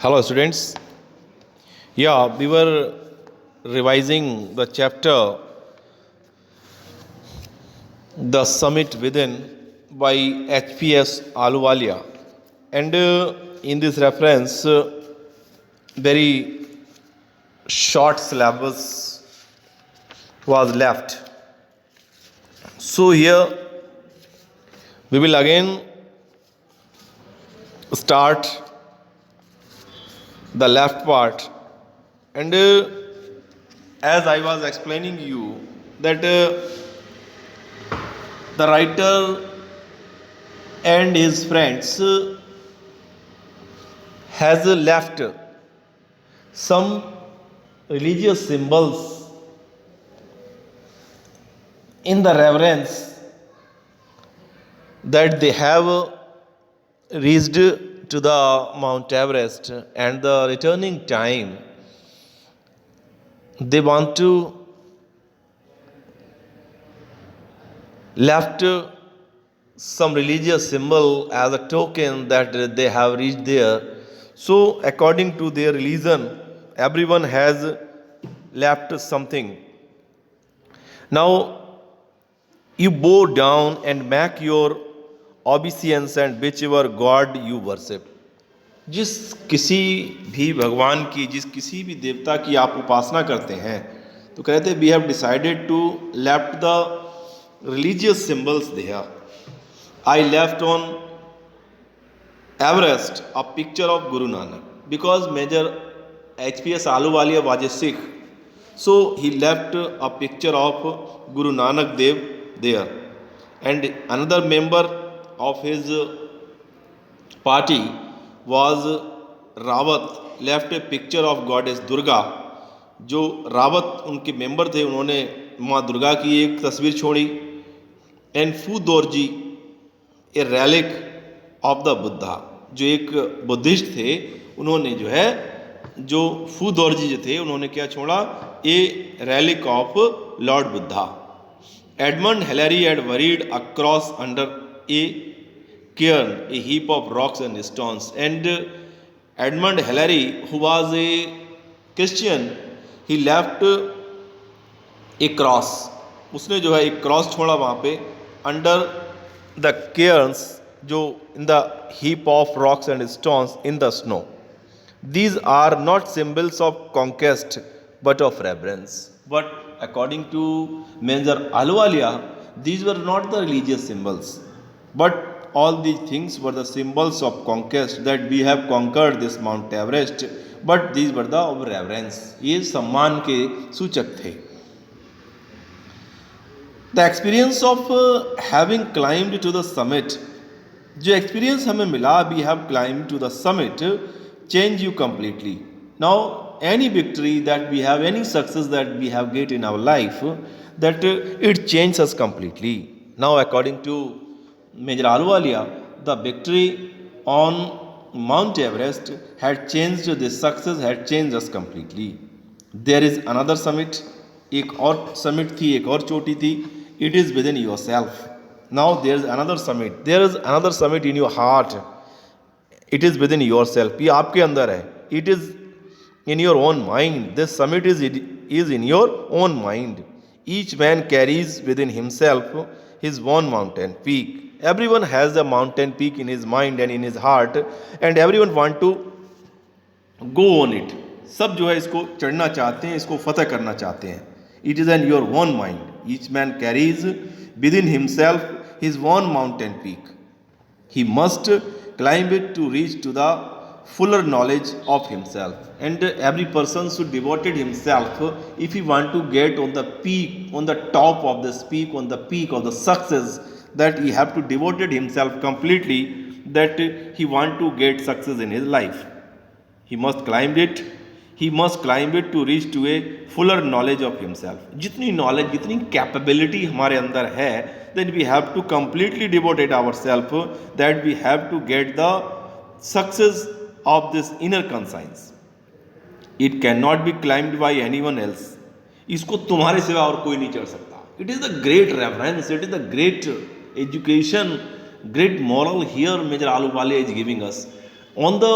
Hello, students. Yeah, we were revising the chapter The Summit Within by HPS Ahluwalia. And in this reference, very short syllabus was left. So, here we will again start the left part. And as I was explaining you, that the writer and his friends has left some religious symbols in the reverence that they have reached to the Mount Everest, and the returning time they want to left some religious symbol as a token that they have reached there. So according to their religion, everyone has left something. Now you bow down and make your obeisance and whichever God you worship. जिस किसी भी भगवान की, जिस किसी भी देवता की आप उपासना करते हैं, तो कहते हैं we have decided to left the religious symbols there. I left on Everest a picture of Guru Nanak because Major HPS Ahluwalia was a Sikh. So he left a picture of Guru Nanak Dev there. And another member of his party was Rawat, left a picture of Goddess Durga. जो रावत उनके member थे, उन्होंने माँ दुर्गा की एक तस्वीर छोड़ी. And फू दोरजी ए रैलिक ऑफ द बुद्धा, जो एक बुद्धिस्ट थे, उन्होंने जो है जो फू दोरजी जो थे उन्होंने क्या छोड़ा, a relic of Lord Buddha. Edmund Hillary had worried across under a cairn, a heap of rocks and stones. And Edmund Hillary, who was a Christian, he left a cross. उसने जो है एक क्रॉस छोड़ा वहाँ पे अंडर द केयर्स, जो in the heap of rocks and stones in the snow. These are not symbols of conquest but of reverence. But according to major Ahluwalia, these were not the religious symbols, but all these things were the symbols of conquest, that we have conquered this Mount Everest, but these were the of reverence. ये सम्मान के सूचक थे. The experience of having climbed to the summit, जो experience हमें मिला, we have climbed to the summit, change you completely. Now any victory that we have, any success that we have get in our life, that it changes us completely. Now according to Major Ahluwalia, the victory on Mount Everest had changed, this success had changed us completely. There is another summit, एक और summit थी, एक और चोटी थी. It is within yourself. Now there is another summit. There is another summit in your heart. It is within yourself. ये आपके अंदर है. It is in your own mind. This summit is in your own mind. Each man carries within himself his own mountain peak. Everyone has a mountain peak in his mind and in his heart, and everyone want to go on it. सब जो है इसको चढ़ना चाहते हैं, इसको फतह करना चाहते हैं. It is in your own mind. Each man carries within himself his own mountain peak. He must climb it to reach to the fuller knowledge of himself. And every person should devote himself if he want to get on the peak, on the top of this peak, on the peak of the success, that he have to devote himself completely, that he want to get success in his life. He must climb it. He must climb it to reach to a fuller knowledge of himself. जितनी knowledge, जितनी capability हमारे अंदर है, then we have to completely devote ourselves, that we have to get the success of this inner conscience. It cannot be climbed by anyone else. इसको तुम्हारे सिवा और कोई नहीं चढ़ सकता. It is the great reverence. It is the great education, great moral here Major Ahluwalia is giving us. On the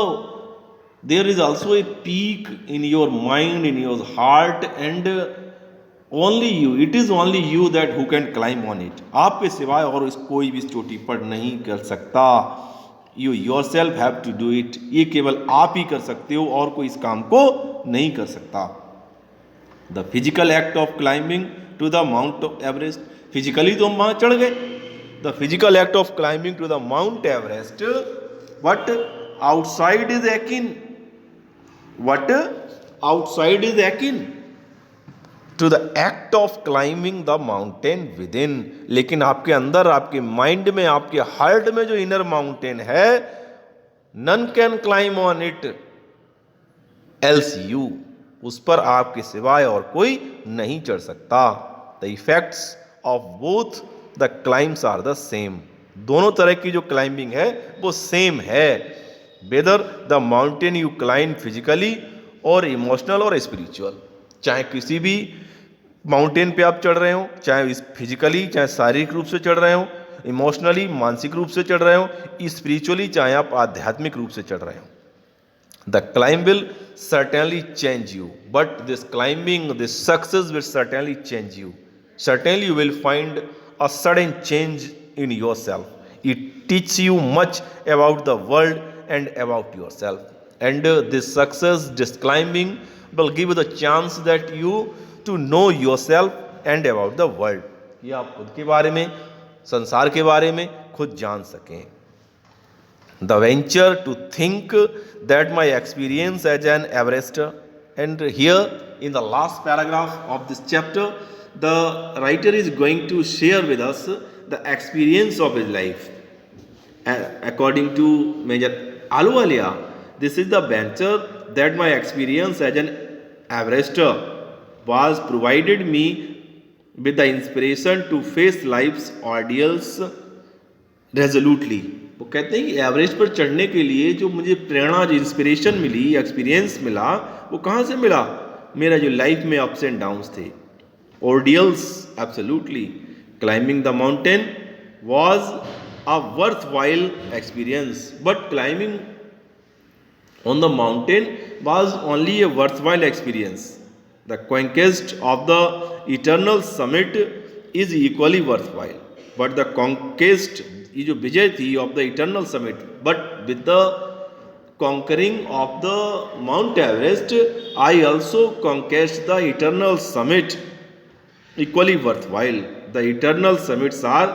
there is also a peak in your mind, in your heart, and only you, it is only you that who can climb on it. आपके सिवाय और इस कोई भी इस चोटी पर नहीं कर सकता. You yourself have to do it. ये केवल आप ही कर सकते हो और कोई इस काम को नहीं कर सकता. The physical act of climbing to the Mount Everest, physically तो हम वहाँ चढ़ गए. The physical act of climbing to the Mount Everest, but outside is akin. What outside is akin to the act of climbing the mountain within. लेकिन आपके अंदर, आपके mind में, आपके हार्ट में जो इनर माउंटेन है, none can climb on it else you, उस पर आपके सिवाय और कोई नहीं चढ़ सकता. The effects of both the climbs are the same. दोनों तरह की जो क्लाइंबिंग है वो सेम है. whether the mountain you climb physically और इमोशनल और स्पिरिचुअल, चाहे किसी भी माउंटेन पे आप चढ़ रहे हो, चाहे फिजिकली, चाहे शारीरिक रूप से चढ़ रहे हो, इमोशनली मानसिक रूप से चढ़ रहे हो, स्पिरिचुअली चाहे आप आध्यात्मिक रूप से चढ़ रहे हो. The climb will certainly change you, but this climbing, this success will certainly change you. Certainly you will find a sudden change in yourself. It teaches you much about the world and about yourself. And this success, this climbing will give you the chance that you to know yourself and about the world. ये आप खुद के बारे में, संसार के बारे में खुद जान सकें. The venture to think that my experience as an Everester, and here in the last paragraph of this chapter, the writer is going to share with us the experience of his life. According to Major Ahluwalia, this is the venture that my experience as an Everester was provided me with the inspiration to face life's ordeals resolutely. वो कहते हैं कि Everest पर चढ़ने के लिए जो मुझे प्रेरणा, जो इंस्पिरेशन मिली, एक्सपीरियंस मिला, वो कहाँ से मिला? मेरा जो लाइफ में अप्स एंड डाउन्स थे, ordeals, absolutely. Climbing the mountain was a worthwhile experience, but climbing on the mountain was only a worthwhile experience. The conquest of the eternal summit is equally worthwhile, but the conquest, ये जो विजय थी of the eternal summit, but with the conquering of the Mount Everest I also conquest the eternal summit equally worthwhile. The eternal summits are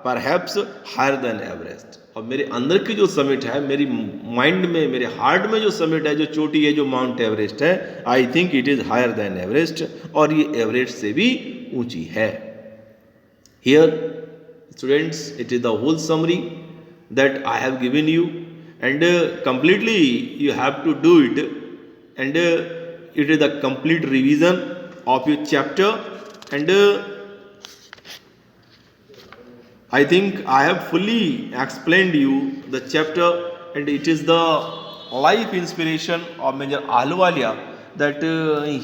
perhaps higher than Everest. और मेरे अंदर की जो summit है, मेरी माइंड में, मेरे हार्ट में जो समिट है, जो चोटी है, जो माउंट एवरेस्ट है, I think it is higher than Everest, और ये एवरेस्ट से भी ऊंची है. Here students, it is the whole summary that I have given you, and completely you have to do it, and it is the complete revision of your chapter, and I think I have fully explained you the chapter, and it is the life inspiration of Major Ahluwalia that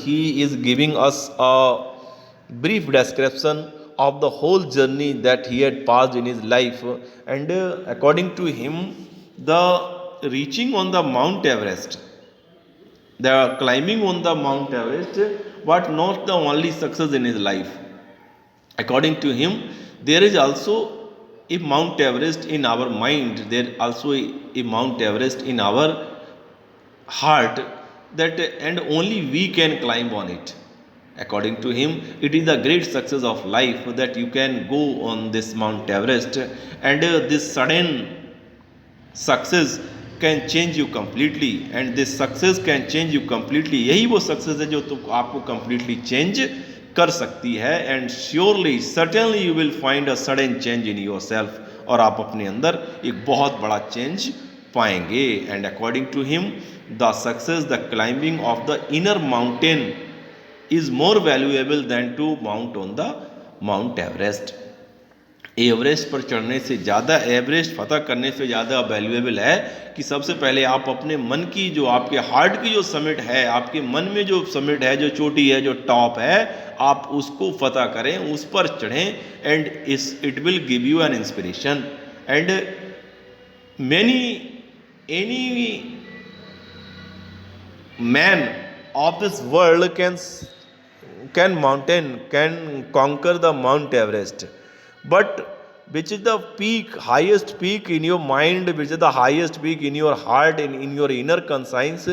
he is giving us a brief description of the whole journey that he had passed in his life. And according to him, the reaching on the Mount Everest, the climbing on the Mount Everest was not the only success in his life. According to him, there is also a Mount Everest in our mind, there also a Mount Everest in our heart, that and only we can climb on it. According to him, it is the great success of life that you can go on this Mount Everest, and this sudden success can change you completely, and this success can change you completely. यही वो success है जो आपको completely change कर सकती है, and surely, certainly you will find a sudden change in yourself, और आप अपने अंदर एक बहुत बड़ा change पाएंगे. And according to him, the success, the climbing of the inner mountain is more valuable than to mount on the Mount Everest. Everest पर चढ़ने से ज़्यादा, एवरेस्ट फतह करने से ज़्यादा वैल्यूएबल है कि सबसे पहले आप अपने मन की, जो आपके हार्ट की जो समिट है, आपके मन में जो समिट है, जो चोटी है, जो टॉप है, आप उसको फतह करें, उस पर चढ़ें, and it will give you an inspiration. And man of this world can conquer the Mount Everest, but which is the peak, highest peak in your mind, which is the highest peak in your heart, in your inner conscience,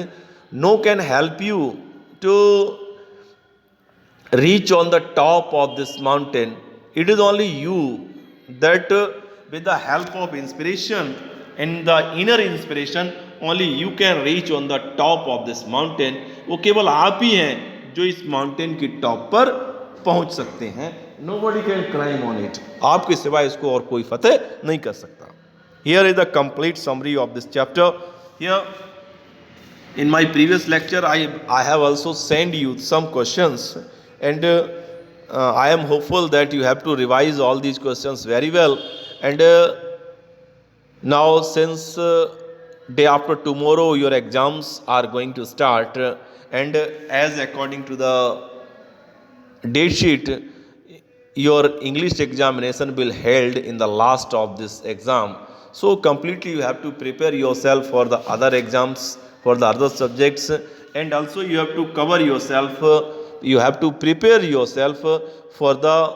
no can help you to reach on the top of this mountain. It is only you that, with the help of inspiration and the inner inspiration, only you can reach on the top of this mountain. वो केवल आप ही हैं जो इस mountain की top पर पहुंच सकते हैं. Nobody can climb on it. आपके सिवा इसको और कोई फतेह नहीं कर सकता. Here is the complete summary of this chapter. Here in my previous lecture I have also sent you some questions, and I am hopeful that you have to revise all these questions very well. And now, since day after tomorrow your exams are going to start, and as according to the date sheet, your English examination will held in the last of this exam. So completely you have to prepare yourself for the other exams, for the other subjects, and also you have to cover yourself, you have to prepare yourself for the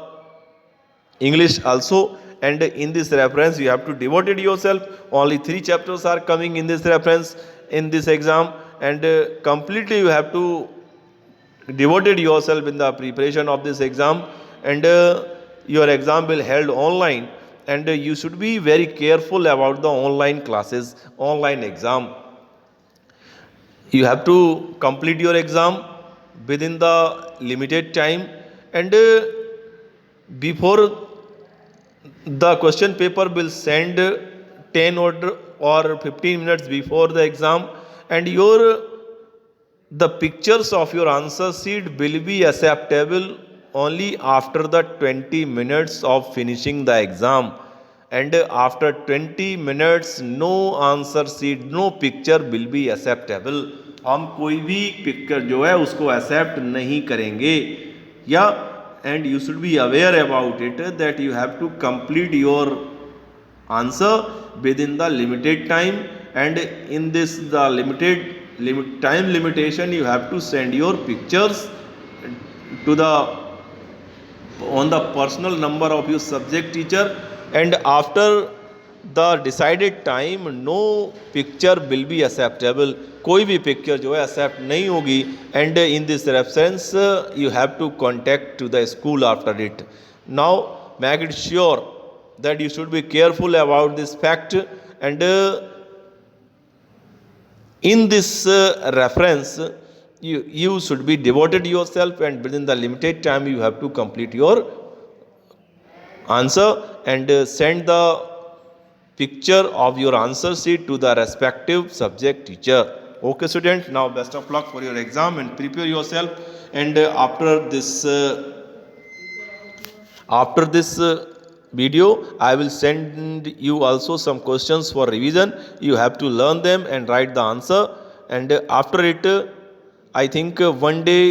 English also. And in this reference you have to devote it yourself. Only 3 chapters are coming in this reference in this exam, and completely you have to devote it yourself in the preparation of this exam. And your exam will held online, and you should be very careful about the online classes, online exam. You have to complete your exam within the limited time, and before the question paper will send 10 or 15 minutes before the exam, and the pictures of your answer sheet will be acceptable only after the 20 minutes of finishing the exam. And after 20 minutes no answer sheet, no picture will be acceptable. हम कोई भी picture जो है उसको accept नहीं करेंगे. या and you should be aware about it that you have to complete your answer within the limited time, and in this the time limitation you have to send your pictures to the on the personal number of your subject teacher. And after the decided time no picture will be acceptable. कोई भी picture जो है accept नहीं होगी. And in this reference you have to contact to the school after it. Now make it sure that you should be careful about this fact, and in this reference you should be devoted yourself, and within the limited time you have to complete your answer and send the picture of your answer sheet to the respective subject teacher. Okay student, now best of luck for your exam and prepare yourself. And after this video I will send you also some questions for revision. You have to learn them and write the answer. And after it I think one day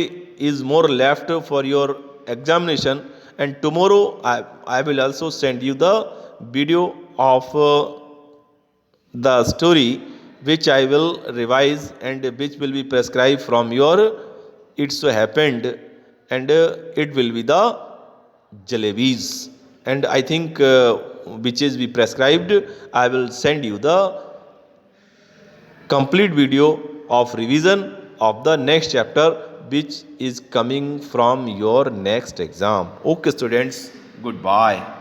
is more left for your examination, and tomorrow I will also send you the video of the story which I will revise and which will be prescribed from your It So Happened, and it will be the Jalebis. And I think which is be prescribed, I will send you the complete video of revision of the next chapter which is coming from your next exam. Okay students, goodbye.